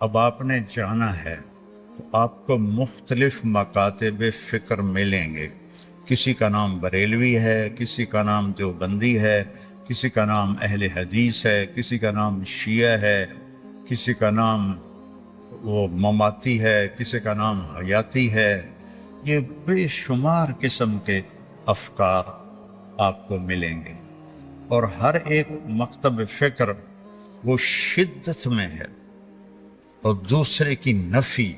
اب آپ نے جانا ہے تو آپ کو مختلف مکاتب فکر ملیں گے. کسی کا نام بریلوی ہے، کسی کا نام دیوبندی ہے، کسی کا نام اہل حدیث ہے، کسی کا نام شیعہ ہے، کسی کا نام وہ مماتی ہے، کسی کا نام حیاتی ہے. یہ بے شمار قسم کے افکار آپ کو ملیں گے، اور ہر ایک مکتب فکر وہ شدت میں ہے اور دوسرے کی نفی،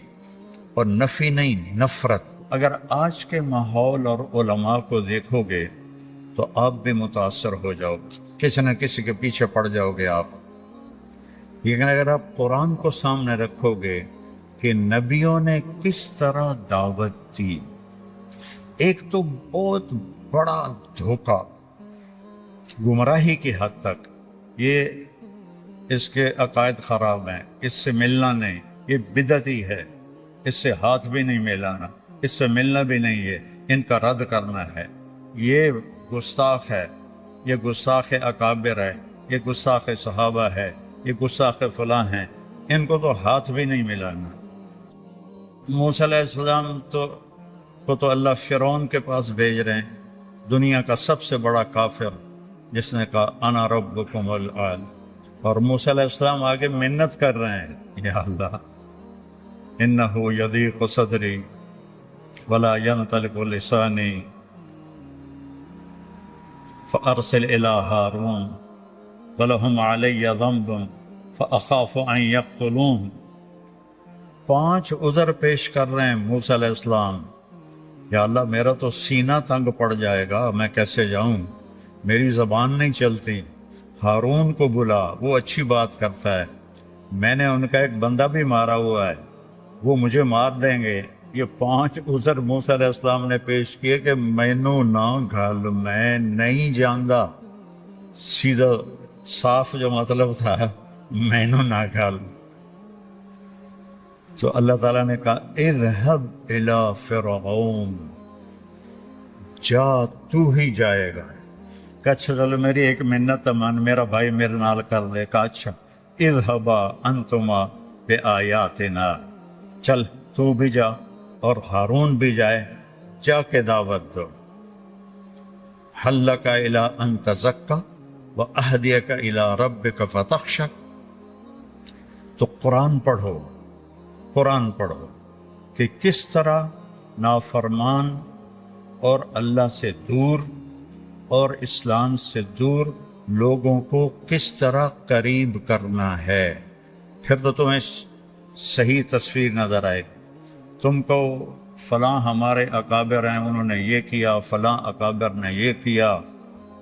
اور نفی نہیں نفرت. اگر آج کے ماحول اور علماء کو دیکھو گے تو آپ بھی متاثر ہو جاؤ گے، کسی نہ کسی کے پیچھے پڑ جاؤ گے آپ. لیکن اگر آپ قرآن کو سامنے رکھو گے کہ نبیوں نے کس طرح دعوت دی. ایک تو بہت بڑا دھوکہ، گمراہی کی حد تک، یہ اس کے عقائد خراب ہیں، اس سے ملنا نہیں، یہ بدعتی ہے، اس سے ہاتھ بھی نہیں ملانا، اس سے ملنا بھی نہیں ہے، ان کا رد کرنا ہے، یہ گستاخ ہے، یہ گستاخ اکابر ہے، یہ گستاخ صحابہ ہے، یہ گستاخ فلاں ہیں، ان کو تو ہاتھ بھی نہیں ملانا. موسیٰ علیہ السلام کو تو اللہ فرعون کے پاس بھیج رہے ہیں، دنیا کا سب سے بڑا کافر، جس نے کہا انا ربکم الاعلی. اور موسیٰ علیہ السلام آگے منت کر رہے ہیں، یا اللہ انہ یضیق صدری ولا ینطلق لسانی فارسل الی ہارون ولہم علی ذنب فاخاف ان یقتلون. 5 عذر پیش کر رہے ہیں موسیٰ علیہ السلام. یا اللہ میرا تو سینہ تنگ پڑ جائے گا، میں کیسے جاؤں، میری زبان نہیں چلتی. ہارون کو بلا، وہ اچھی بات کرتا ہے، میں نے ان کا ایک بندہ بھی مارا ہوا ہے، وہ مجھے مار دیں گے. یہ 5 عذر موسیٰ علیہ السلام نے پیش کیے کہ مینوں نہ گھل، میں نہیں جاندا. سیدھا صاف جو مطلب تھا مینوں نہ گھل. تو اللہ تعالیٰ نے کہا اذهب الى فرعون، جا تو ہی جائے گا. کہ اچھا چلو میری ایک منت مان، میرا بھائی میرے نال کر لے. کہا اچھا اذهبا انتما بآیاتنا، چل تو بھی جا اور ہارون بھی جائے، جا کے دعوت دو. هل لك الى ان تزکا واهدیک الى ربک فتخشى. تو قرآن پڑھو، قرآن پڑھو کہ کس طرح نافرمان اور اللہ سے دور اور اسلام سے دور لوگوں کو کس طرح قریب کرنا ہے. پھر تو تمہیں صحیح تصویر نظر آئے گی. تم کو فلاں ہمارے اکابر ہیں، انہوں نے یہ کیا، فلاں اکابر نے یہ کیا.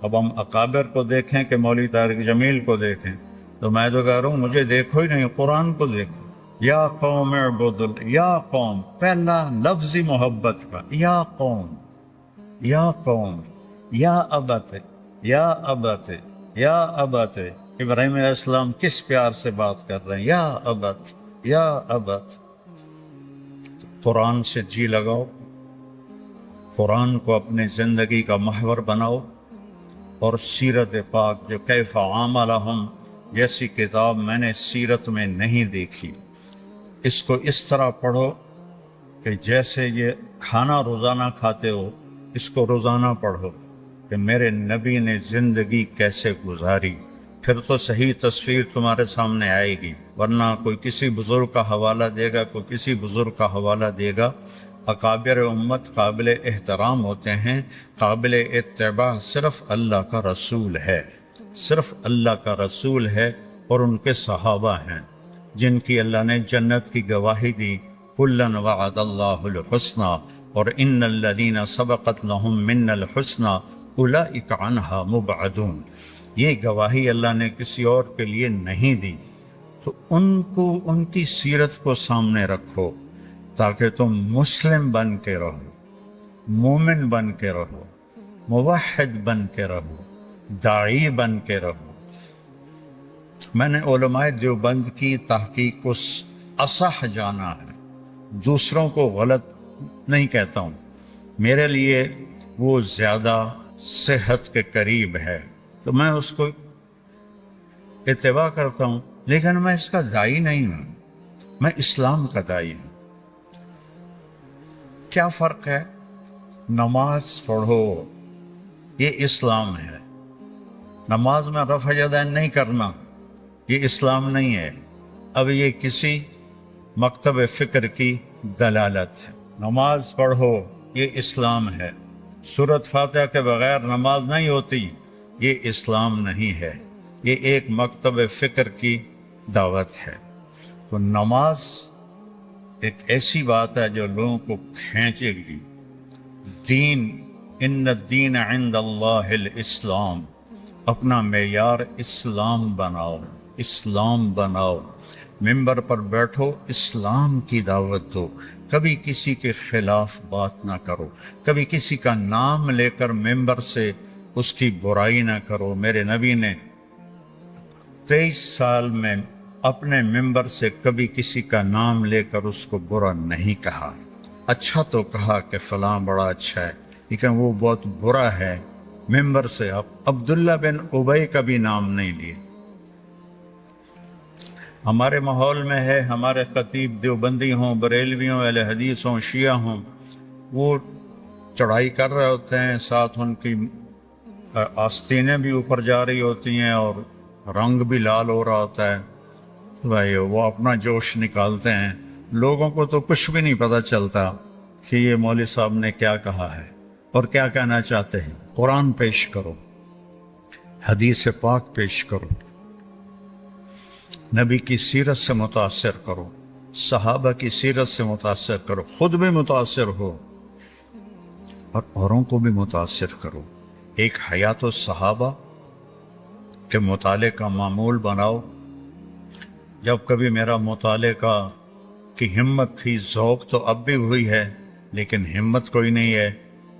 اب ہم اکابر کو دیکھیں کہ مولوی طارق جمیل کو دیکھیں، تو میں تو کہہ رہا ہوں مجھے دیکھو ہی نہیں، قرآن کو دیکھو. یا قوم اعبدوا، یا قوم پہلا لفظ محبت کا، یا قوم، یا قوم، یا ابت، یا ابت، یا ابت. ابراہیم علیہ السلام کس پیار سے بات کر رہے ہیں، یا ابت، یا ابت. قرآن سے جی لگاؤ، قرآن کو اپنی زندگی کا محور بناؤ، اور سیرت پاک جو کیف عاملہم جیسی کتاب میں نے سیرت میں نہیں دیکھی، اس کو اس طرح پڑھو کہ جیسے یہ کھانا روزانہ کھاتے ہو، اس کو روزانہ پڑھو کہ میرے نبی نے زندگی کیسے گزاری. پھر تو صحیح تصویر تمہارے سامنے آئے گی. ورنہ کوئی کسی بزرگ کا حوالہ دے گا، کوئی کسی بزرگ کا حوالہ دے گا. اکابر امت قابل احترام ہوتے ہیں، قابل اتباع صرف اللہ کا رسول ہے، صرف اللہ کا رسول ہے اور ان کے صحابہ ہیں جن کی اللہ نے جنت کی گواہی دی. کلاً وعد اللہ الحسنی اور ان الذین سبقت لہم منا الحسنی اولئک عنہا مبعدون. یہ گواہی اللہ نے کسی اور کے لیے نہیں دی. تو ان کو، ان کی سیرت کو سامنے رکھو تاکہ تم مسلم بن کے رہو، مومن بن کے رہو، موحد بن کے رہو، داعی بن کے رہو. میں نے علماء دیوبند کی تحقیق کو اصح جانا ہے، دوسروں کو غلط نہیں کہتا ہوں، میرے لیے وہ زیادہ صحت کے قریب ہے تو میں اس کو اتباع کرتا ہوں، لیکن میں اس کا داعی نہیں ہوں. میں اسلام کا دائی ہوں۔ کیا فرق ہے؟ نماز پڑھو، یہ اسلام ہے۔ نماز میں رفع یدین نہیں کرنا، یہ اسلام نہیں ہے۔ اب یہ کسی مکتب فکر کی دلالت ہے۔ نماز پڑھو، یہ اسلام ہے۔ سورۃ فاتحہ کے بغیر نماز نہیں ہوتی، یہ اسلام نہیں ہے، یہ ایک مکتب فکر کی دعوت ہے۔ تو نماز ایک ایسی بات ہے جو لوگوں کو کھینچے گی۔ دین، ان الدین عند اللہ الاسلام، اپنا معیار اسلام بناؤ، اسلام بناؤ۔ ممبر پر بیٹھو، اسلام کی دعوت دو، کبھی کسی کے خلاف بات نہ کرو، کبھی کسی کا نام لے کر ممبر سے اس کی برائی نہ کرو۔ میرے نبی نے 23 سال میں اپنے ممبر سے کبھی کسی کا نام لے کر اس کو برا نہیں کہا۔ اچھا تو کہا کہ فلاں بڑا اچھا ہے، لیکن وہ بہت برا ہے۔ ممبر سے عبداللہ بن ابی کا بھی نام نہیں لیے۔ ہمارے ماحول میں ہے، ہمارے خطیب دیوبندی ہوں، بریلوی ہوں، اہل حدیث ہوں، شیعہ ہوں، وہ چڑھائی کر رہے ہوتے ہیں، ساتھ ان کی آستینیں بھی اوپر جا رہی ہوتی ہیں اور رنگ بھی لال ہو رہا ہوتا ہے۔ بھائی وہ اپنا جوش نکالتے ہیں، لوگوں کو تو کچھ بھی نہیں پتہ چلتا کہ یہ مولوی صاحب نے کیا کہا ہے اور کیا کہنا چاہتے ہیں۔ قرآن پیش کرو، حدیث پاک پیش کرو، نبی کی سیرت سے متاثر کرو، صحابہ کی سیرت سے متاثر کرو، خود بھی متاثر ہو اور اوروں کو بھی متاثر کرو۔ ایک حیات الصحابہ کے مطالعے کا معمول بناؤ۔ جب کبھی میرا مطالعے کی ہمت تھی، ذوق تو اب بھی ہوئی ہے لیکن ہمت کوئی نہیں ہے۔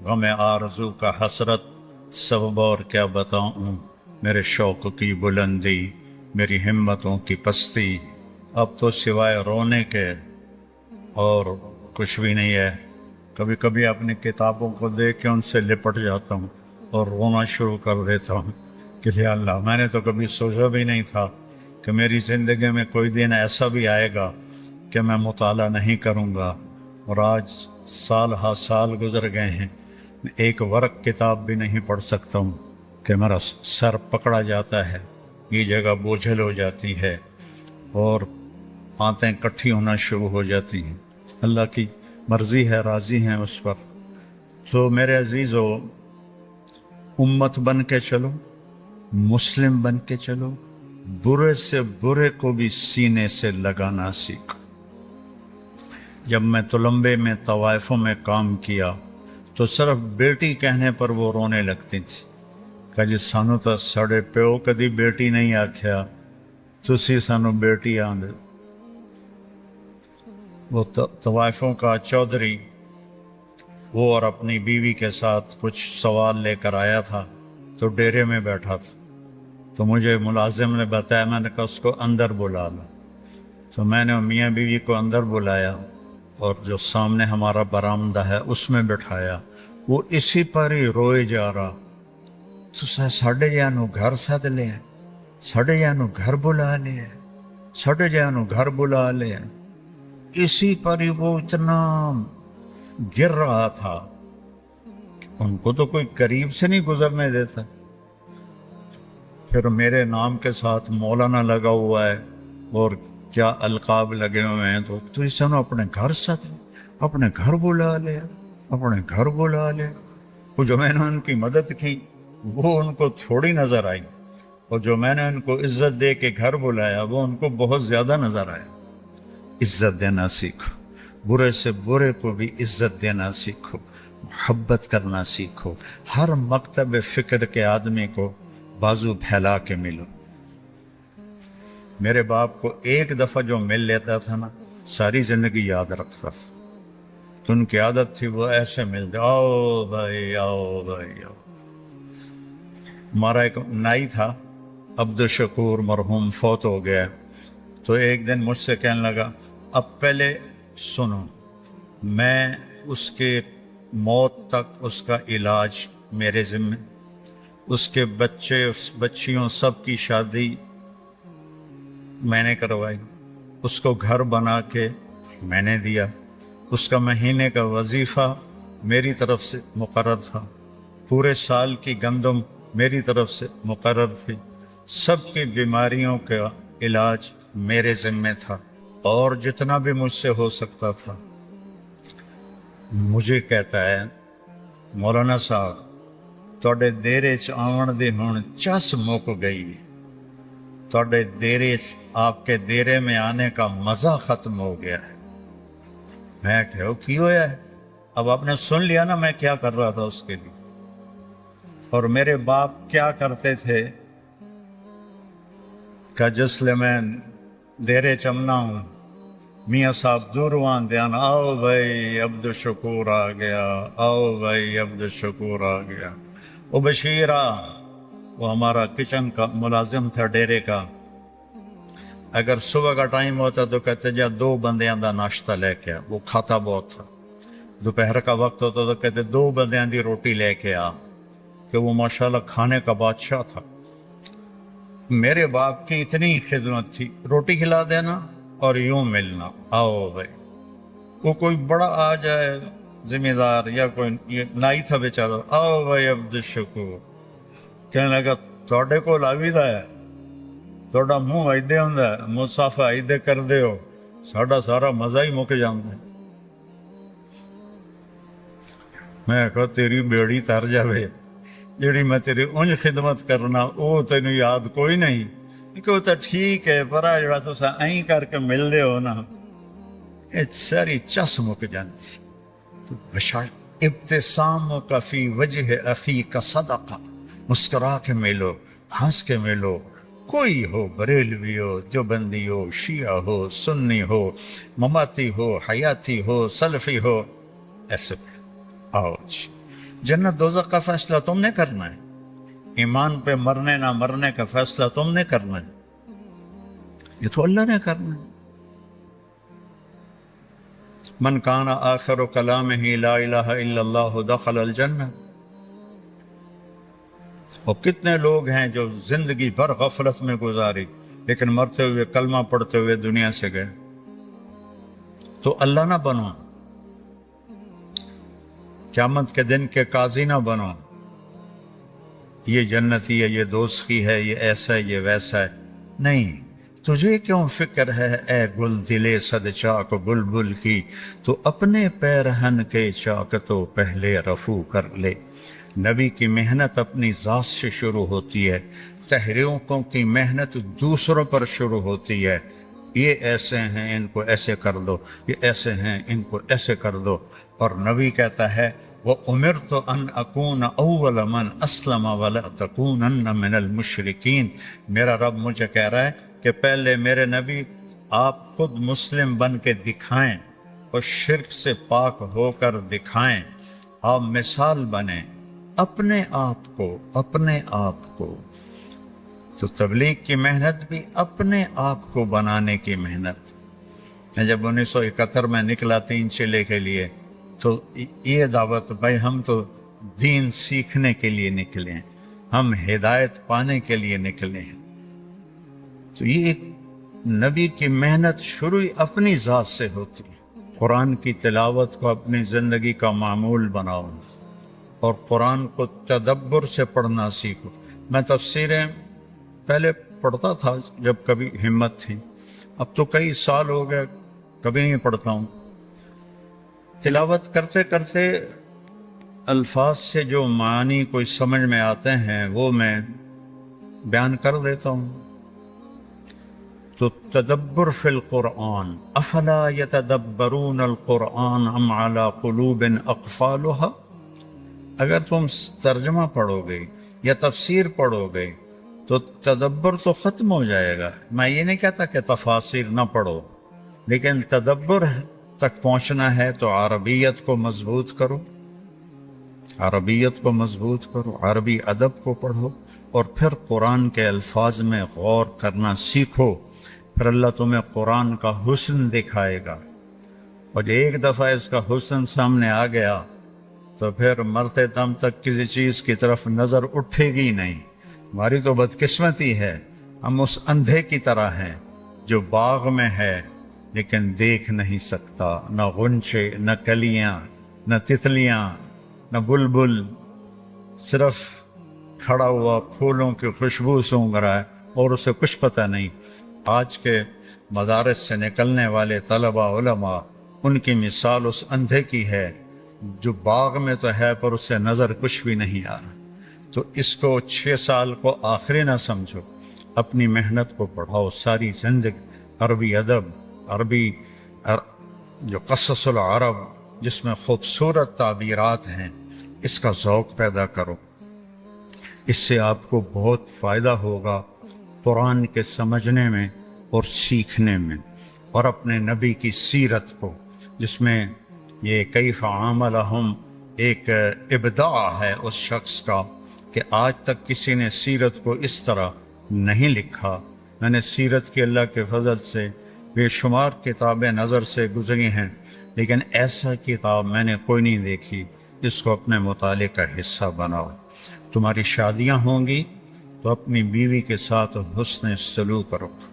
غم آرزو کا حسرت سبب اور کیا بتاؤں، میرے شوق کی بلندی، میری ہمتوں کی پستی، اب تو سوائے رونے کے اور کچھ بھی نہیں ہے۔ کبھی کبھی اپنی کتابوں کو دیکھ کے ان سے لپٹ جاتا ہوں اور رونا شروع کر دیتا ہوں کہ یا اللہ، میں نے تو کبھی سوچا بھی نہیں تھا کہ میری زندگی میں کوئی دن ایسا بھی آئے گا کہ میں مطالعہ نہیں کروں گا، اور آج سال ہا سال گزر گئے ہیں، ایک ورق کتاب بھی نہیں پڑھ سکتا ہوں کہ میرا سر پکڑا جاتا ہے، یہ جگہ بوجھل ہو جاتی ہے اور آنتیں کٹھی ہونا شروع ہو جاتی ہیں۔ اللہ کی مرضی ہے، راضی ہیں اس پر۔ تو میرے عزیزو، امت بن کے چلو، مسلم بن کے چلو، برے سے برے کو بھی سینے سے لگانا سیکھو۔ جب میں تلمبے میں طوائفوں میں کام کیا تو صرف بیٹی کہنے پر وہ رونے لگتی تھی کہ جی سانو تو ساڑے پیو کدی بیٹی نہیں آکھیا، تسی سانو بیٹی آندے۔ وہ طوائفوں کا چودھری، وہ اور اپنی بیوی کے ساتھ کچھ سوال لے کر آیا تھا تو ڈیرے میں بیٹھا تھا، تو مجھے ملازم نے بتایا، میں نے کہا اس کو اندر بلا لو۔ تو میں نے میاں بیوی کو اندر بلایا اور جو سامنے ہمارا برآمدہ ہے اس میں بٹھایا، وہ اسی پر ہی روئے جا رہا۔ تو ساڑھے جانو گھر ساتھ لے، ساڑھے جانو گھر بلا لے، ساڑھے جانو گھر بلا لے، اسی پر ہی وہ اتنا گر رہا تھا، ان کو تو کوئی قریب سے نہیں گزرنے دیتا۔ پھر میرے نام کے ساتھ مولانا لگا ہوا ہے اور کیا القاب لگے ہوئے ہیں، تو اس نے اپنے گھر ساتھ لے، اپنے گھر بلا لے، اپنے گھر بلا لے۔ وہ جو میں نے ان کی مدد کی وہ ان کو تھوڑی نظر آئی، اور جو میں نے ان کو عزت دے کے گھر بلایا وہ ان کو بہت زیادہ نظر آیا۔ عزت دینا سیکھو، برے سے برے کو بھی عزت دینا سیکھو، محبت کرنا سیکھو، ہر مکتب فکر کے آدمی کو بازو پھیلا کے ملو۔ میرے باپ کو ایک دفعہ جو مل لیتا تھا نا، ساری زندگی یاد رکھتا تھا۔ تو ان کی عادت تھی وہ ایسے ملتے، آؤ بھائی آؤ بھائی آؤ۔ ہمارا ایک نائی تھا عبد الشکور، مرحوم، فوت ہو گیا، تو ایک دن مجھ سے کہنے لگا، اب پہلے سنو، میں اس کے موت تک اس کا علاج میرے ذمہ، اس کے بچے بچیوں سب کی شادی میں نے کروائی، اس کو گھر بنا کے میں نے دیا، اس کا مہینے کا وظیفہ میری طرف سے مقرر تھا، پورے سال کی گندم میری طرف سے مقرر تھی، سب کی بیماریوں کا علاج میرے ذمے تھا، اور جتنا بھی مجھ سے ہو سکتا تھا۔ مجھے کہتا ہے مولانا صاحب تواڈے دیرے چ آون دی ہن چس مک گئی، تواڈے دیرے آپ کے دیرے میں آنے کا مزہ ختم ہو گیا ہے۔ میں کہو کی ہویا ہے؟ اب آپ نے سن لیا نا میں کیا کر رہا تھا اس کے لیے، اور میرے باپ کیا کرتے تھے کہ جسلے میں دیرے چمنا ہوں میاں صاحب دور دھیان، آؤ بھائی عبد الشکور آ گیا، آؤ بھائی عبد الشکور آ گیا۔ وہ بشیرہ، وہ ہمارا کچن کا ملازم تھا ڈیرے کا، اگر صبح کا ٹائم ہوتا تو کہتے جا 2 بندیاں دا ناشتہ لے کے آ، وہ کھاتا بہت تھا۔ دوپہر کا وقت ہوتا تو کہتے 2 بندیاں دی روٹی لے کے آ، کہ وہ ماشاءاللہ کھانے کا بادشاہ تھا۔ میرے باپ کی اتنی خدمت تھی، روٹی کھلا دینا اور یوں ملنا، آؤ بھائی۔ وہ کوئی بڑا آ جائے ذمہ دار یا کوئی نائی تھا بیچارہ، آؤ بھائی عبد الشکور، کہنے لگا تواڈے کول آویدا ہے، تواڈا منہ ایدے ہوندا ہے، مصافہ ایدے کر دے ہو، ساڈا سارا مزہ ہی مک جاندا ہے۔ میں کہا تیری بیڑی تر جاوے جیڑی میں تیری انج خدمت کرنا وہ تینوں یاد کوئی نہیں، کہ وہ تو ٹھیک ہے پر جڑا تسا این کر کے مل دے ہو نا، یہ ساری چس مک جانتی۔ تو بشار ابتساموں کا فی وجہ اخی کا صدقہ، مسکرا کے ملو، ہنس کے ملو، کوئی ہو، بریلوی ہو، دیوبندی ہو، شیعہ ہو، سنی ہو، مماتی ہو، حیاتی ہو، سلفی ہو، ایسے آؤ جی۔ جنت دوزخ کا فیصلہ تم نے کرنا ہے، ایمان پہ مرنے نہ مرنے کا فیصلہ تم نے کرنا ہے، یہ تو اللہ نے کرنا ہے۔ من کان آخر کلامہ لا الہ الا اللہ دخل الجنہ۔ اور کتنے لوگ ہیں جو زندگی بھر غفلت میں گزاری لیکن مرتے ہوئے کلمہ پڑھتے ہوئے دنیا سے گئے۔ تو اللہ نہ بنو، قیامت کے دن کے قاضی نہ بنو، یہ جنتی ہے، یہ دوزخی ہے، یہ ایسا ہے، یہ ویسا ہے، نہیں۔ تجھے کیوں فکر ہے اے گل دلے صد چاک بلبل کی، تو اپنے پیرہن کے چاک تو پہلے رفو کر لے۔ نبی کی محنت اپنی ذات سے شروع ہوتی ہے، تحریکوں کی محنت دوسروں پر شروع ہوتی ہے۔ یہ ایسے ہیں ان کو ایسے کر دو، یہ ایسے ہیں ان کو ایسے کر دو۔ اور نبی کہتا ہے وَأُمِرْتُ أَنْ أَكُونَ أَوَّلَ مَنْ أَسْلَمَ وَلَا تَكُونَنَّ مِنَ الْمُشْرِكِينَ۔ میرا رب مجھے کہہ رہا ہے کہ پہلے میرے نبی آپ خود مسلم بن کے دکھائیں اور شرک سے پاک ہو کر دکھائیں، آپ مثال بنیں اپنے آپ کو۔ تو تبلیغ کی محنت بھی اپنے آپ کو بنانے کی محنت۔ میں جب 1971 میں نکلا 3 چلے کے لیے تو یہ دعوت، بھائی ہم تو دین سیکھنے کے لیے نکلے ہیں، ہم ہدایت پانے کے لیے نکلے ہیں۔ تو یہ ایک نبی کی محنت شروع اپنی ذات سے ہوتی ہے۔ قرآن کی تلاوت کو اپنی زندگی کا معمول بناؤ اور قرآن کو تدبر سے پڑھنا سیکھو۔ میں تفسیریں پہلے پڑھتا تھا جب کبھی ہمت تھی، اب تو کئی سال ہو گئے کبھی نہیں پڑھتا ہوں۔ تلاوت کرتے کرتے الفاظ سے جو معنی کوئی سمجھ میں آتے ہیں وہ میں بیان کر دیتا ہوں۔ تو تدبر فی القرآن، افلا یتدبرون القرآن ام علی قلوب اقفالها۔ اگر تم ترجمہ پڑھو گے یا تفسیر پڑھو گے تو تدبر تو ختم ہو جائے گا۔ میں یہ نہیں کہتا کہ تفاسیر نہ پڑھو، لیکن تدبر تک پہنچنا ہے تو عربیت کو مضبوط کرو، عربیت کو مضبوط کرو، عربی ادب کو پڑھو، اور پھر قرآن کے الفاظ میں غور کرنا سیکھو۔ پھر اللہ تمہیں قرآن کا حسن دکھائے گا، اور ایک دفعہ اس کا حسن سامنے آ گیا تو پھر مرتے دم تک کسی چیز کی طرف نظر اٹھے گی نہیں۔ ہماری تو بدقسمتی ہے، ہم اس اندھے کی طرح ہیں جو باغ میں ہے لیکن دیکھ نہیں سکتا، نہ غنچے، نہ کلیاں، نہ تتلیاں، نہ بلبل، صرف کھڑا ہوا پھولوں کی خوشبو سونگھ رہا ہے اور اسے کچھ پتہ نہیں۔ آج کے مدارس سے نکلنے والے طلباء علماء، ان کی مثال اس اندھے کی ہے جو باغ میں تو ہے پر اسے نظر کچھ بھی نہیں آ رہا۔ تو اس کو 6 سال کو آخری نہ سمجھو، اپنی محنت کو بڑھاؤ، ساری زندگی عربی ادب، عربی جو قصص العرب جس میں خوبصورت تعبیرات ہیں، اس کا ذوق پیدا کرو۔ اس سے آپ کو بہت فائدہ ہوگا قرآن کے سمجھنے میں اور سیکھنے میں، اور اپنے نبی کی سیرت کو، جس میں یہ کیف عاملہم ایک ابداع ہے اس شخص کا کہ آج تک کسی نے سیرت کو اس طرح نہیں لکھا۔ میں نے سیرت کی اللہ کے فضل سے بے شمار کتابیں نظر سے گزری ہیں، لیکن ایسا کتاب میں نے کوئی نہیں دیکھی۔ اس کو اپنے مطالعے کا حصہ بناؤ۔ تمہاری شادیاں ہوں گی تو اپنی بیوی کے ساتھ حسن سلوک رکھو۔